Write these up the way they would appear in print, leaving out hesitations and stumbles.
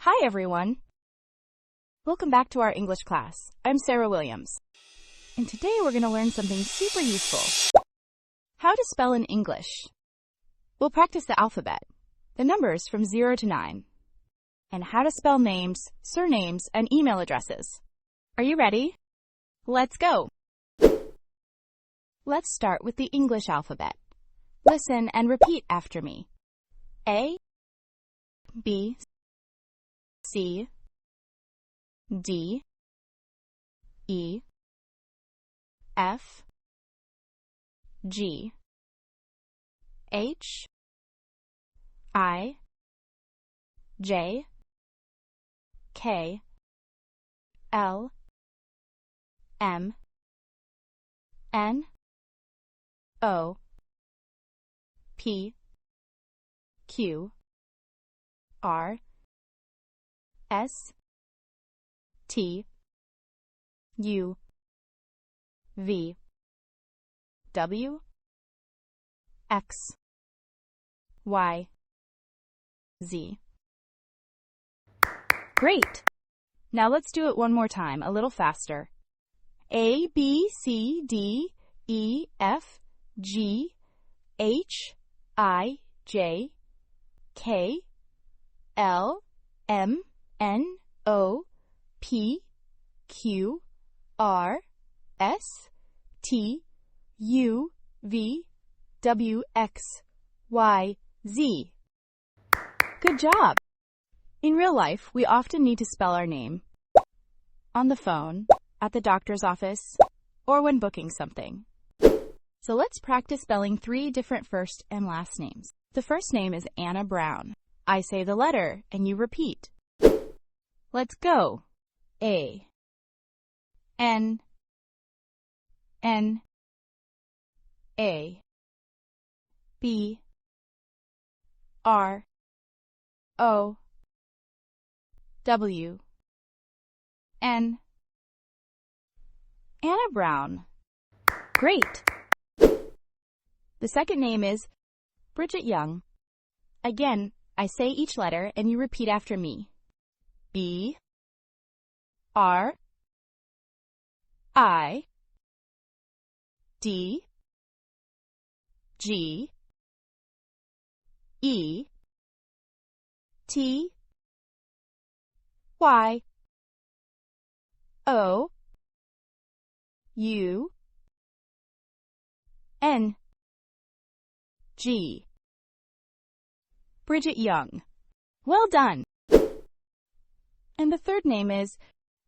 Hi everyone! Welcome back to our English class. I'm Sarah Williams, and today we're going to learn something super useful. How to spell in English. We'll practice the alphabet, the numbers from 0 to 9, and how to spell names, surnames, and email addresses. Are you ready? Let's go! Let's start with the English alphabet. Listen and repeat after me. A, B, C, D, E, F, G, H, I, J, K, L, M, N, O, P, Q, R, S, T, U, V, W, X, Y, Z. Great! Now let's do it one more time, a little faster. A, B, C, D, E, F, G, H, I, J, K, L, M, N, O, P, Q, R, S, T, U, V, W, X, Y, Z. Good job! In real life, we often need to spell our name on the phone, at the doctor's office, or when booking something. So let's practice spelling 3 different first and last names. The first name is Anna Brown. I say the letter, and you repeat. Let's go. A, N, N, A, B, R, O, W, N. Anna Brown. Great! The second name is Bridget Young. Again, I say each letter and you repeat after me. B, R, I, D, G, E, T, Y, O, U, N, G. Bridget Young. Well done! And the third name is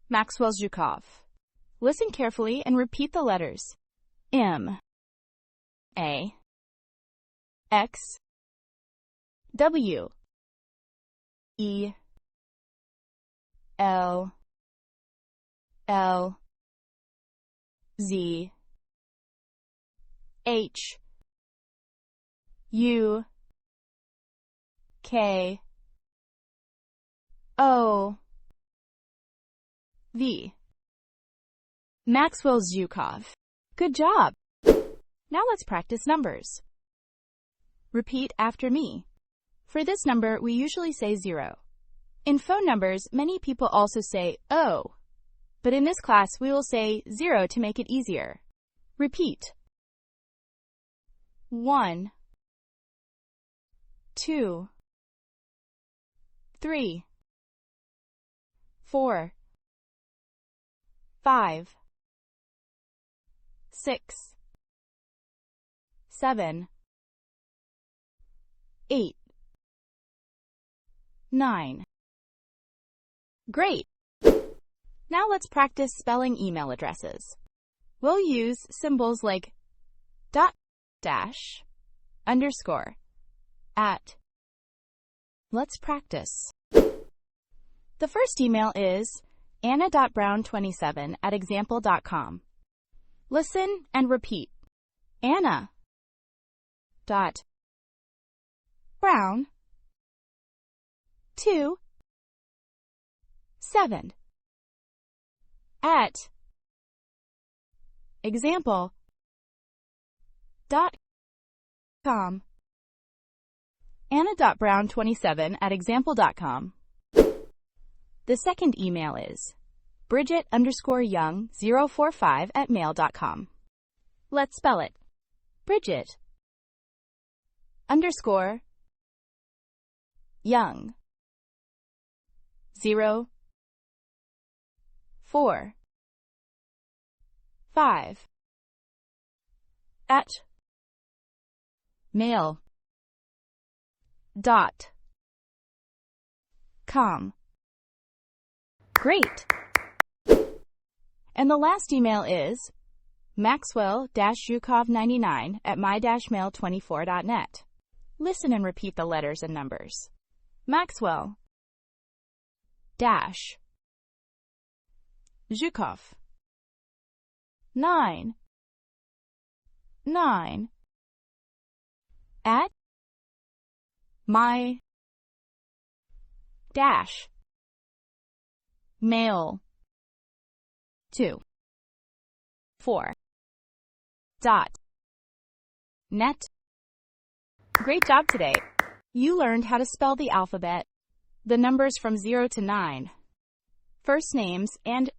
Maxwell Zhukov. Listen carefully and repeat the letters. M, A, X, W, E, L, L, Z, H, U, K, O, V. Maxwell Zhukov. Good job! Now let's practice numbers. Repeat after me. For this number, we usually say 0. In phone numbers, many people also say O, but in this class, we will say 0 to make it easier. Repeat. 1, 2, 3, 4, 5, 6, 7, 8, 9. Great! Now let's practice spelling email addresses. We'll use symbols like dot, dash, underscore, at. Let's practice. The first email is anna.brown27@example.com. Listen and repeat. Anna dot Brown 2 7 at example.com. Anna.brown27@example.com. The second email is Bridget_Young045@mail.com. Let's spell it. Bridget underscore Young 0 4 5 at mail dot com. Great! And the last email is Maxwell-Yukov99@my-mail24.net. Listen and repeat the letters and numbers. Maxwell dash Zhukov 9 at my dash mail 2 4 dot net. Great job today! You learned how to spell the alphabet, the numbers from 0 to 9, first names and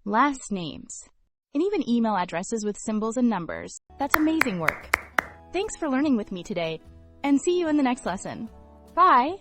last names, and even email addresses with symbols and numbers. That's amazing work! Thanks for learning with me today, and see you in the next lesson. Bye!